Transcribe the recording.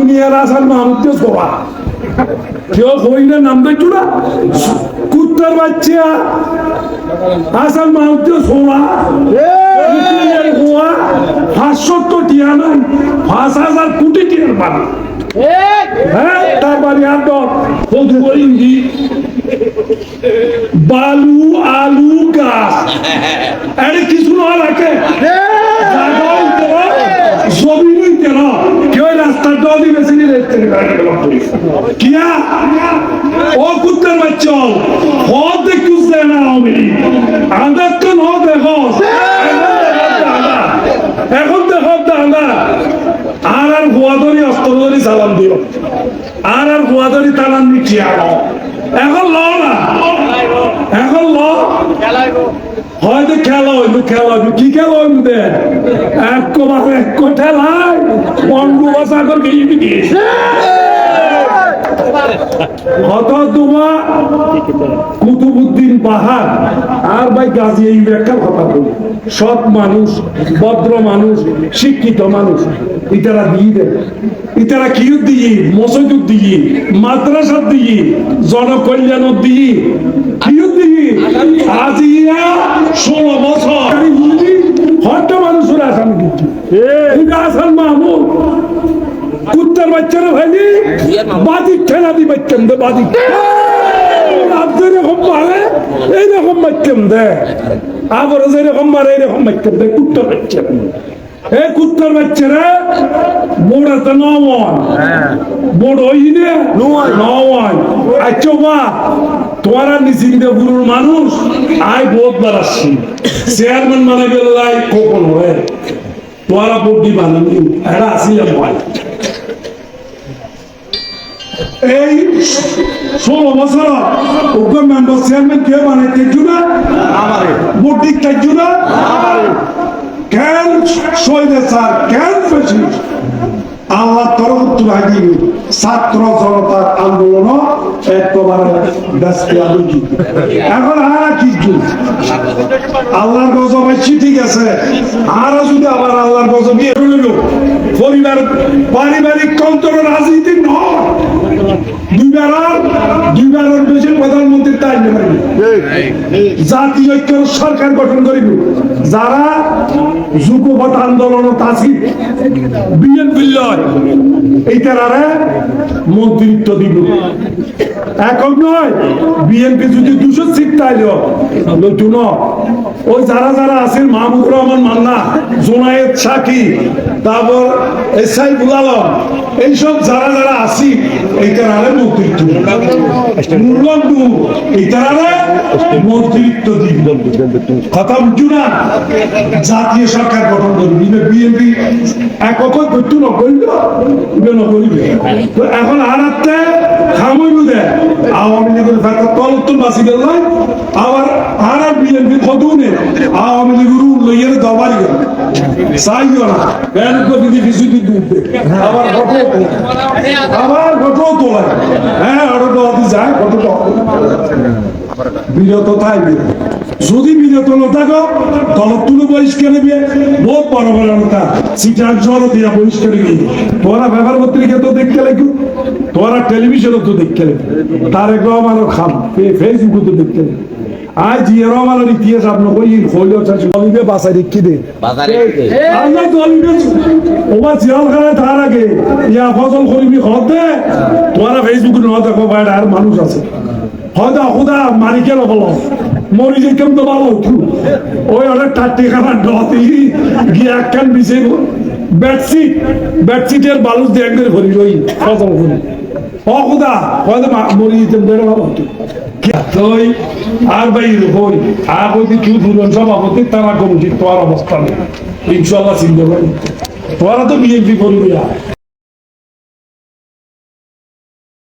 দুনিয়ার আসার মানুষকে সবা কেউ হইলে নাম দেখছো না কুত্তার বাচ্চা আসার মানুষকে সবা 500 টিয়া নাই 5,000 কোটি টিয়ার বাড়ি হ্যাঁ তার বাড়ি আর ইঞ্জি বালু আলু গাছ আরে কিছু না রাখে জমি কেন কেউ রাস্তার দলি বেশি কিয়া ও কুত্তার বাচ্চা হদ দেখুছে না আমি আন্দাজ তো ন দেখো এখন দেখো দাদা আর ভুয়াদরি অস্ত্র ধরি সালাম দিও আর ভুয়াদরি তালান দিচ্ছি এখন ল না এখন ল হয়তো খেলা হইলো কি খেলা হইলো দে এক ঠেলায় অঙ্গ বাসা করে হত তোমা কুতুবুদ্দিন পাহাড় আর ভাই গাজী এই একটা কথা বলি সৎ মানুষ ভদ্র মানুষ শিক্ষিত মানুষ ইতারা দিয়ে দেয় ইতারা কি দিয়ে মসজিদ দিয়ে মাদ্রাসা দিয়ে জনকল্যাণ দিয়ে কি দিয়ে আজিয়া 16 বছর হট মানুষের আসামি কিন্তু আসান মাহমুদ কুত্তার বাচ্চারা ভাইনি বাদিক ঠেলা দি বাচ্চাম দে বাদিক যেরকম মারে এইরকম বাচ্চাম দে আবার যেরকম মারে এইরকম বাচ্চাম দে কুত্তার বাচ্চা এই কুত্তার বাচ্চারা বড় তো নয় বড় হইনে নয় আচ্ছা মা তোমারা নিচিন্তে বুড়োর মানুষ আয় বহুত বার আসছি চেয়ারম্যান মানে বেলাই কখন হয় তোমারা বড্ডি বানানি এটা আসিলাম ভাই এই 16 বছর উগ্র মেম্বার চেয়ারম্যান কে বানাইতে জুনা আমারে বড্ডি কে জুনা আমারে কেন সইদে স্যার কেন পেছি আল্লাহ তরফ তুলাগি ছাত্র জনতার আন্দোলন একবারে ব্যস্ত আলোচি এখন আর কি আল্লাহর গজব আছে ঠিক আছে আর যদি আবার আল্লাহর গজব পরিবার পারিবারিক তন্ত্র রাজনীতি নয় দুইবারের বেশি প্রধানমন্ত্রী তাই নেবেন জাতীয় ঐক্য সরকার গঠন করিব যারা যুগপথ আন্দোলন তাছি বিএনপি লয় এইটারে মন্ত্রিত্ব দিব এখন নয় বিএনপি যদি 200 সিট তাইল নতুন ওই যারা যারা আছেন মাহমুদুর রহমান মান্না জোনায়েদ সাকি তারপর এসআই বুলালম এইসব যারা যারা আছি এইটারে মন্ত্রিত্ব এইটারে মন্ত্রিত্ব দিব কথা বুঝছো না জাতীয় সরকার গঠন করবি বিএনপি একক করতো না করিল নকরিবে এখন আর খামইব দে আওয়ামী লীগের ফেরত তলত্তর বাসি গেল আবার আর বিএনপি খদুনে আওয়ামী লীগের লইয়ের দবারি গেল চাইও না ব্যাংক দিদি কিছু দিতে আবার ঘটও তোলায় হ্যাঁ ওটা তো যায় ঘটটা বিরত থাকবে যদি বিরত না থাকো দলত তুলে বহিষ্কার নেবে বহুত বড় বড় কথা সিটার জল দিয়া বহিষ্কার নিবি তোরা ব্যাপার পত্রিকা তো দেখতে লাগবে তোরা টেলিভিশনও তো দেখতে লাগবে তারেক রহমানও খাম ফেসবুকে তো দেখতে লাগবে আজ জিয়া রহমানের ইতিহাস আপনার কই হইলেও চাচ্ছি অলিবে বাসায় রেখে দে আল্লাহ তো অলিবে ওবা জিয়ালখানায় তার আগে ইয়া ফসল করিবি হতে তোরা ফেসবুকে ন দেখো বাইরে আর মানুষ আছে হয়তো খুদা মারিকেল বলো মরি যে কেমন তো ভালো হতো ওই অনেক টাট্টি খাবার ডতে গিয়ে একখান বিছে বেডশিটের বালুস দিয়ে একদের ভরি রই ফসল করি ও খুদা হয়তো মরি যেতাম বেড়ে ভালো হতো আর ভাই হই আর ওই কি দুজন সভাপতি তারা কমিটি তোমার অবস্থা নেই ইনশাল্লাহ চিন্তা করি তোরা তো বিএনপি করবি